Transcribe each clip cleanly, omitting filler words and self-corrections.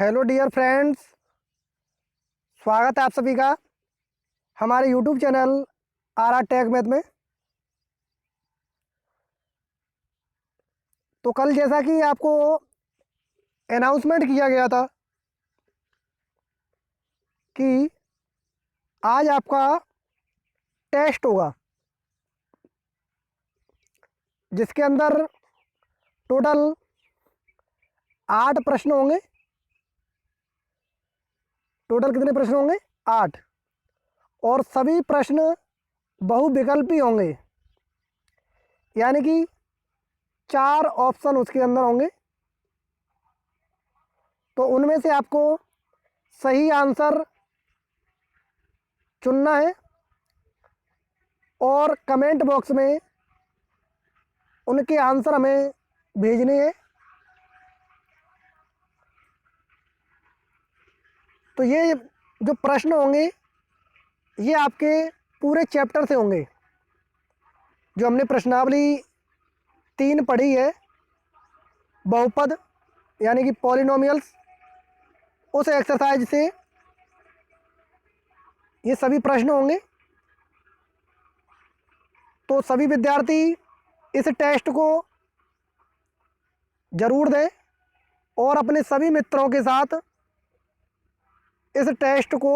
Hello dear friends, स्वागत है आप सभी का हमारे YouTube channel R R Tech Math में। तो कल जैसा कि आपको अनाउंसमेंट किया गया था कि आज आपका टेस्ट होगा, जिसके अंदर टोटल 8 प्रश्न होंगे। टोटल कितने प्रश्न होंगे? 8। और सभी प्रश्न बहुविकल्पी होंगे, यानी कि 4 ऑप्शन उसके अंदर होंगे। तो उनमें से आपको सही आंसर चुनना है और कमेंट बॉक्स में उनके आंसर हमें भेजने हैं। तो ये जो प्रश्न होंगे ये आपके पूरे चैप्टर से होंगे। जो हमने प्रश्नावली 3 पढ़ी है, बहुपद यानी कि पॉलिनोमियल्स, उस एक्सरसाइज से ये सभी प्रश्न होंगे। तो सभी विद्यार्थी इस टेस्ट को ज़रूर दें और अपने सभी मित्रों के साथ इस टेस्ट को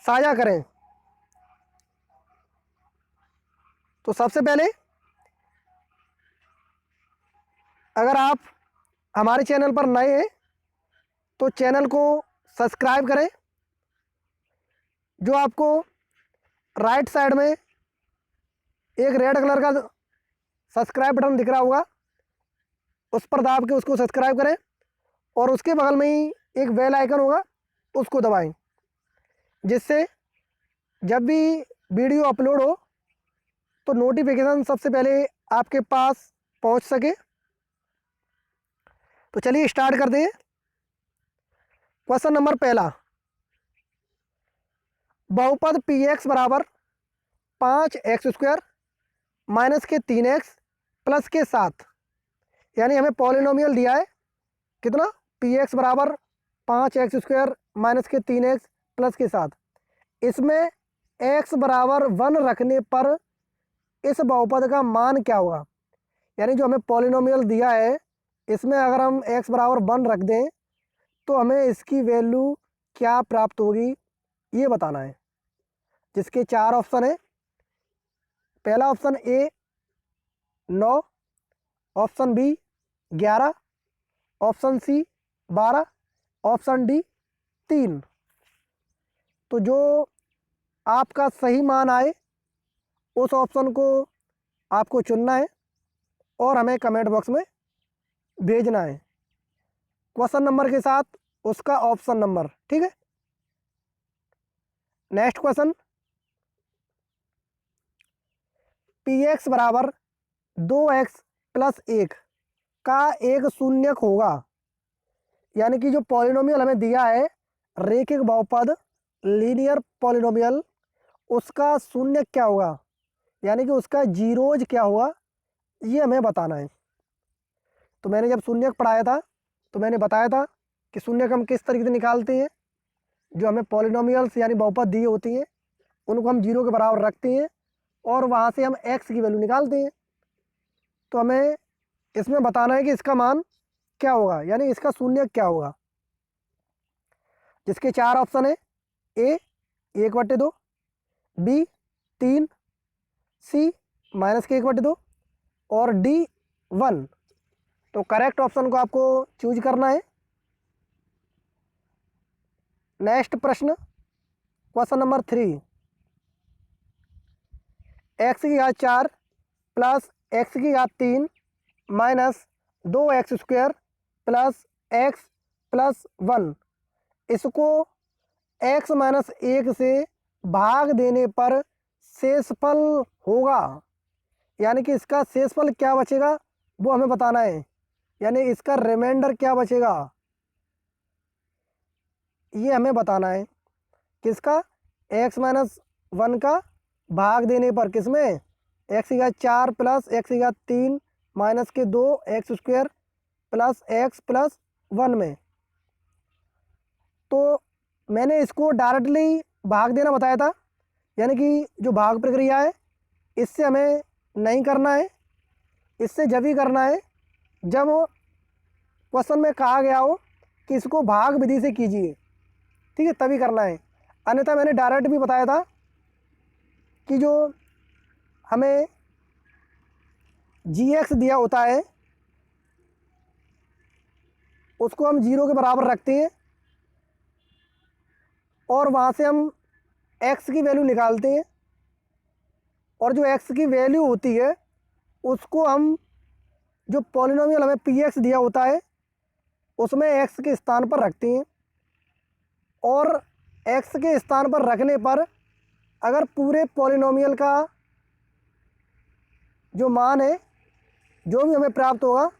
साझा करें। तो सबसे पहले, अगर आप हमारे चैनल पर नए हैं तो चैनल को सब्सक्राइब करें। जो आपको राइट साइड में एक रेड कलर का सब्सक्राइब बटन दिख रहा होगा, उस पर दबा के उसको सब्सक्राइब करें और उसके बगल में ही एक बेल आइकन होगा, उसको दबाएं, जिससे जब भी वीडियो अपलोड हो तो नोटिफिकेशन सबसे पहले आपके पास पहुंच सके। तो चलिए स्टार्ट करते हैं। क्वेश्चन नंबर पहला, बहुपद पी एक्स बराबर 5x² माइनस के 3x प्लस के 7, यानी हमें पॉलिनोमियल दिया है कितना? पी एक्स बराबर 5x² माइनस के 3x प्लस के 7। इसमें x बराबर 1 रखने पर इस बहुपद का मान क्या होगा? यानी जो हमें पॉलिनोमियल दिया है, इसमें अगर हम x बराबर 1 रख दें तो हमें इसकी वैल्यू क्या प्राप्त होगी, ये बताना है। जिसके 4 ऑप्शन है। पहला option A 9, option B 11, option C 12, option D 3। तो जो आपका सही मान आए उस ऑप्शन को आपको चुनना है और हमें कमेंट बॉक्स में भेजना है, क्वेश्चन नंबर के साथ उसका ऑप्शन नंबर। ठीक है। नेक्स्ट क्वेश्चन, पी एक्स बराबर 2x प्लस 1 का एक शून्यक होगा। यानी कि जो पॉलिनोमियल हमें दिया है, रेखिक बहुपद लीनियर पॉलिनोमियल, उसका शून्यक क्या होगा, यानी कि उसका जीरोज क्या होगा, ये हमें बताना है। तो मैंने जब शून्यक पढ़ाया था तो मैंने बताया था कि शून्यक हम किस तरीके से निकालते हैं। जो हमें पॉलिनोमियल्स यानी बहुपद दी होती हैं उनको हम 0 के बराबर रखते हैं और वहाँ से हम x की वैल्यू निकालते हैं। तो हमें इसमें बताना है कि इसका मान क्या होगा, यानी इसका शून्यक क्या होगा। जिसके 4 ऑप्शन है। ए 1/2, बी 3, सी -1/2 और डी 1। तो करेक्ट ऑप्शन को आपको चूज करना है। नेक्स्ट प्रश्न, question number 3, x⁴ plus x⁴ minus 2x² plus x plus 1, इसको x माइनस 1 से भाग देने पर शेषफल होगा। यानी कि इसका शेषफल क्या बचेगा वो हमें बताना है, यानी इसका रिमाइंडर क्या बचेगा ये हमें बताना है। किसका? x-1 का भाग देने पर किसमें? x⁴ प्लस x⁴ माइनस के 2 x² प्लस x प्लस 1 में। तो मैंने इसको डायरेक्टली भाग देना बताया था, यानी कि जो भाग प्रक्रिया है इससे हमें नहीं करना है, इससे जब ही करना है जब क्वेश्चन में कहा गया हो कि इसको भाग विधि से कीजिए, ठीक है, तभी करना है। अन्यथा मैंने डायरेक्ट भी बताया था कि जो हमें gx दिया होता है उसको हम 0 के बराबर रखते हैं और वहाँ से हम x की वैल्यू निकालते हैं, और जो x की वैल्यू होती है उसको हम जो पॉलिनोमियल हमें px दिया होता है उसमें x के स्थान पर रखते हैं, और x के स्थान पर रखने पर अगर पूरे पॉलिनोमियल का जो मान है जो भी हमें प्राप्त होगा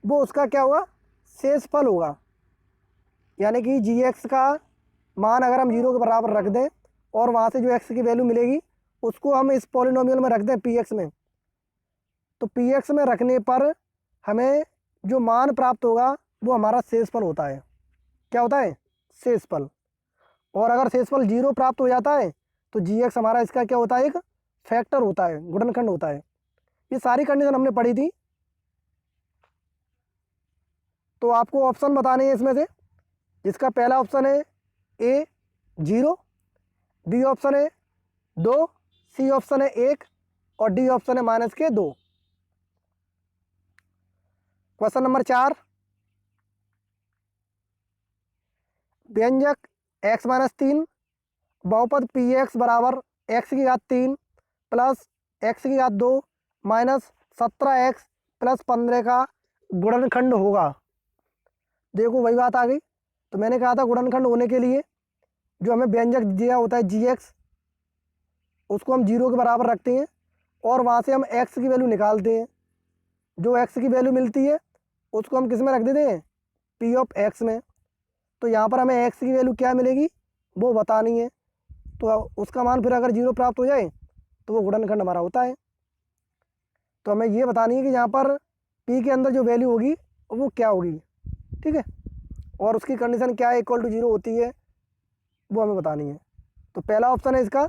वो उसका क्या होगा, शेषफल होगा। यानी कि gx का मान अगर हम 0 के बराबर रख दें और वहाँ से जो x की वैल्यू मिलेगी उसको हम इस पॉलिनोमियल में रख दें px में, तो px में रखने पर हमें जो मान प्राप्त होगा वो हमारा शेषफल होता है। क्या होता है, शेषफल। और अगर शेषफल 0 प्राप्त हो जाता है तो gx हमारा इसका क्या होता है, एक फैक्टर होता है, गुणनखंड होता है। ये सारी कंडीशन हमने पढ़ी थी। तो आपको ऑप्शन बताने हैं इसमें से, जिसका पहला ऑप्शन है ए 0, बी ऑप्शन है 2, सी ऑप्शन है 1 और डी ऑप्शन है -2। क्वेश्चन नंबर 4, व्यंजक x-3 बहुपद px बराबर x3 plus x2 minus 17x plus 15 का गुणनखंड होगा। देखो वही बात आ गई। तो मैंने कहा था गुणनखंड होने के लिए जो हमें व्यंजक दिया होता है gx उसको हम 0 के बराबर रखते हैं और वहाँ से हम x की वैल्यू निकालते हैं। जो x की वैल्यू मिलती है उसको हम किस में रख देते हैं, p ऑफ x में। तो यहाँ पर हमें x की वैल्यू क्या मिलेगी वो बतानी है। तो उसका मान फिर अगर 0 प्राप्त हो जाए तो वो गुणनखंड हमारा होता है। तो हमें ये बतानी है कि यहाँ पर p के अंदर जो वैल्यू होगी वो क्या होगी, ठीक है, और उसकी कंडीशन क्या है, इक्वल टू 0 होती है, वो हमें बतानी है। तो पहला ऑप्शन है इसका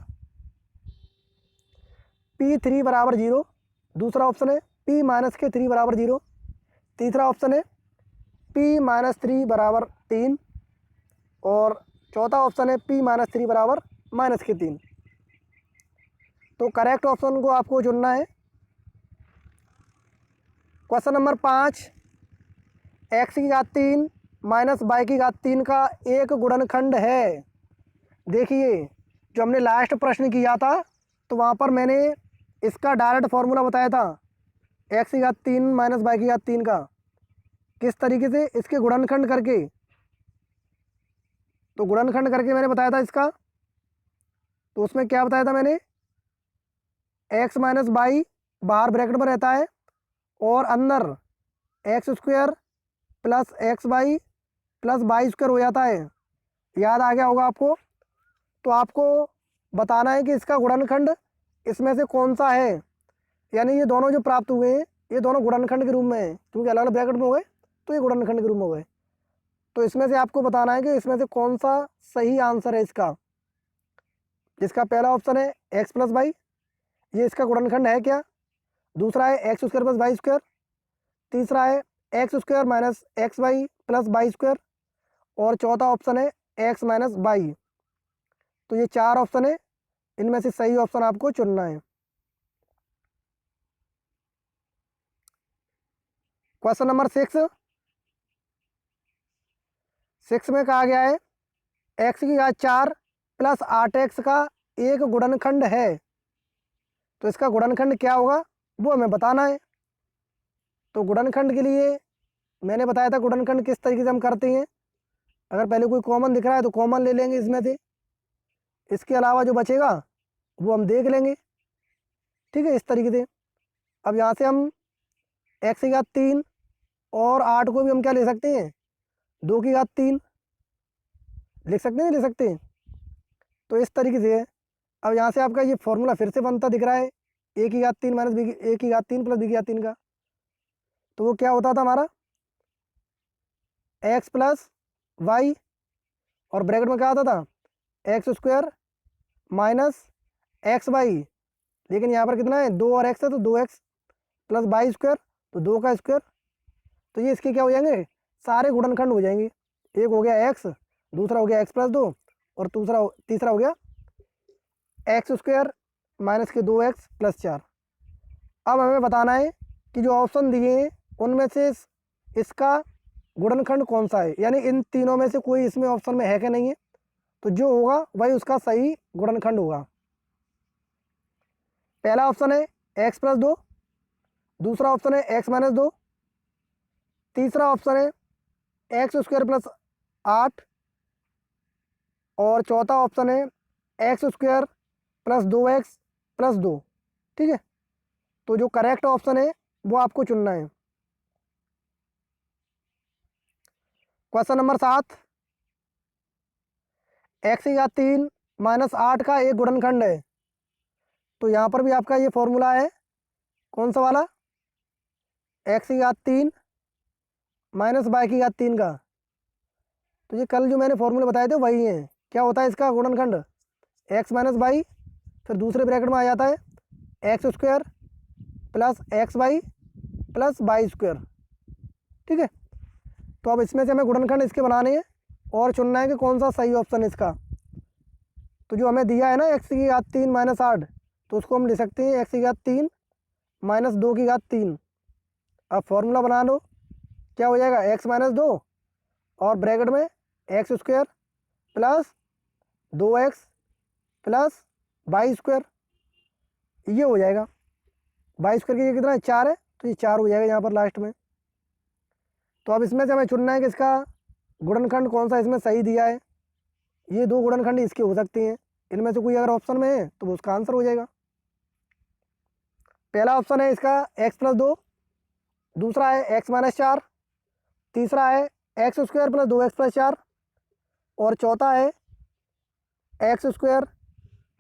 p3 बराबर 0, दूसरा ऑप्शन है p-3 बराबर 0, तीसरा ऑप्शन है p-3 बराबर 3 और चौथा ऑप्शन है p-3 बराबर -3। तो करेक्ट ऑप्शन को आपको चुनना है। Question number 5, x3 minus y3 का एक गुणनखंड है। देखिए जो हमने लास्ट प्रश्न किया था तो वहाँ पर मैंने इसका डायरेक्ट फॉर्मूला बताया था x3 माइनस y3 का, किस तरीके से इसके गुणनखंड करके। तो गुणनखंड करके मैंने बताया था इसका। तो उसमें क्या बताया था मैंने, x माइनस वाई बाहर ब्रैकेट में रहता है और अंदर x² plus xy plus y² हो जाता है। याद आ गया होगा आपको। तो आपको बताना है कि इसका गुणनखंड इसमें से कौन सा है, यानी ये दोनों जो प्राप्त हुए हैं ये दोनों गुणनखंड के रूप में हैं, क्योंकि अलग अलग ब्रैकेट में हो गए तो ये गुणनखंड के रूप में हो गए। तो इसमें से आपको बताना है कि इसमें से कौन सा सही आंसर है इसका। जिसका पहला ऑप्शन है x प्लस वाई, ये इसका गुणनखंड है क्या। दूसरा है x² प्लस y², तीसरा है x² minus xy plus y², और चौथा ऑप्शन है x माइनस वाई। तो ये 4 ऑप्शन है, इनमें से सही ऑप्शन आपको चुनना है। क्वेश्चन नंबर 6 में कहा गया है x4 प्लस 8x का एक गुणनखंड है। तो इसका गुणनखंड क्या होगा वो हमें बताना है। तो गुणनखंड के लिए मैंने बताया था गुणनखंड किस तरीके से हम करते हैं। अगर पहले कोई कॉमन दिख रहा है तो कॉमन ले लेंगे इसमें से, इसके अलावा जो बचेगा वो हम देख लेंगे, ठीक है, इस तरीके से। अब यहाँ से हम x3 और 8 को भी हम क्या ले सकते हैं, 2�3 लिख सकते हैं, ले सकते हैं। तो इस तरीके से है। अब यहाँ से आपका ये फॉर्मूला फिर से बनता दिख रहा है a�3 minus a�3 plus b�3 का। तो वो क्या होता था हमारा x प्लस वाई और ब्रैकेट में क्या आता था, x square minus x y, लेकिन यहाँ पर कितना है, 2 और एक्स है तो 2x प्लस वाई स्क्वायर, तो 2 का स्क्वायर। तो ये इसके क्या हो जाएंगे, सारे गुणनखंड हो जाएंगे। एक हो गया x, दूसरा हो गया x प्लस 2, और तीसरा हो गया एक्स स्क्वायर माइनस के 2x प्लस 4। अब हमें बताना है कि जो ऑप्शन दिए हैं उनमें से इसका गुणनखंड कौन सा है, यानी इन तीनों में से कोई इसमें ऑप्शन में है कि नहीं है। तो जो होगा वही उसका सही गुणनखंड होगा। पहला ऑप्शन है x प्लस 2, दूसरा ऑप्शन है x माइनस 2, तीसरा ऑप्शन है एक्स स्क्वायर प्लस 8, और चौथा ऑप्शन है x square plus 2x plus 2। ठीक है, तो जो करेक्ट ऑप्शन है वो आपको चुनना है। क्वेश्चन नंबर 7, एक्स की घात 3 माइनस 8 का एक गुणनखंड है। तो यहाँ पर भी आपका ये फॉर्मूला है, कौन सा वाला, एक्स की घात 3 माइनस वाई की घात 3 का। तो ये कल जो मैंने फॉर्मूले बताए थे वही हैं। क्या होता है इसका गुणनखंड, एक्स माइनस वाई, फिर दूसरे ब्रैकेट में आ जाता है x square plus x y plus y square. ठीक है, तो अब इसमें से हमें गुणनखंड इसके बनाने हैं और चुनना है कि कौन सा सही ऑप्शन है इसका। तो जो हमें दिया है ना एक्स की घात 3 माइनस 8, तो उसको हम लिख सकते हैं एक्स की घात 3 माइनस 2 की घात 3। अब फॉर्मूला बना लो, क्या हो जाएगा, एक्स माइनस 2 और ब्रैकेट में x square plus 2x plus y square, ये हो जाएगा। वाई स्क्वायर की ये कितना है, 4 है, तो ये 4 हो जाएगा यहाँ पर लास्ट में। तो अब इसमें से हमें चुनना है कि इसका गुणनखंड कौन सा इसमें सही दिया है। ये दो गुणनखंड इसके हो सकते हैं, इनमें से कोई अगर ऑप्शन में है तो वो उसका आंसर हो जाएगा। पहला ऑप्शन है इसका x प्लस 2, दूसरा है x माइनस 4, तीसरा है x square plus 2x plus 4, और चौथा है एक्स स्क्वायर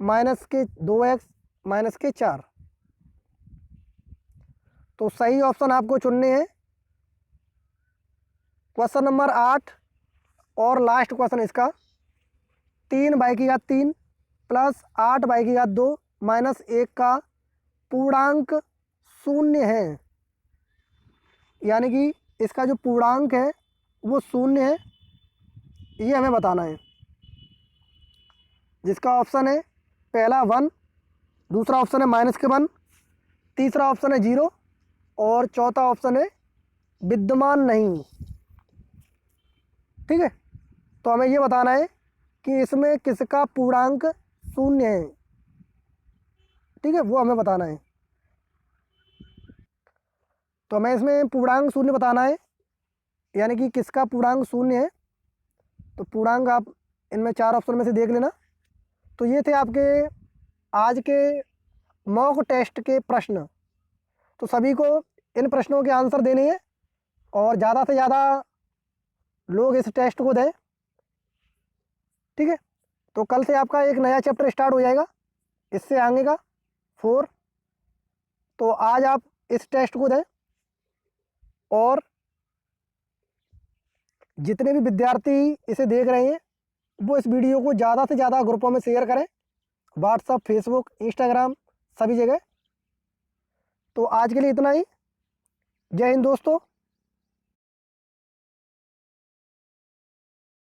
माइनस के 2x माइनस के 4। तो सही ऑप्शन आपको चुनने हैं। क्वेश्चन नंबर 8 और लास्ट क्वेश्चन इसका, 3 बाई की घात 3 प्लस 8 बाई की घात 2 माइनस 1 का पूर्णांक 0 है, यानी कि इसका जो पूर्णांक है वो 0 है, ये हमें बताना है। जिसका ऑप्शन है पहला 1, दूसरा ऑप्शन है माइनस के 1, तीसरा ऑप्शन है 0, और चौथा ऑप्शन है विद्यमान नहीं। ठीक है, तो हमें ये बताना है कि इसमें किसका पूर्णांक 0 है। ठीक है, वो हमें बताना है। तो हमें इसमें पूर्णांक 0 बताना है, यानी कि किसका पूर्णांक 0 है। तो पूर्णांक आप इनमें 4 ऑप्शन में से देख लेना। तो ये थे आपके आज के मॉक टेस्ट के प्रश्न। तो सभी को इन प्रश्नों के आंसर देने हैं और ज़्यादा से ज़्यादा लोग इस टेस्ट को दें। ठीक है, तो कल से आपका एक नया चैप्टर स्टार्ट हो जाएगा, इससे आगे का 4। तो आज आप इस टेस्ट को दें, और जितने भी विद्यार्थी इसे देख रहे हैं वो इस वीडियो को ज़्यादा से ज़्यादा ग्रुपों में शेयर करें, व्हाट्सअप, फेसबुक, इंस्टाग्राम, सभी जगह। तो आज के लिए इतना ही। जय हिंद दोस्तों।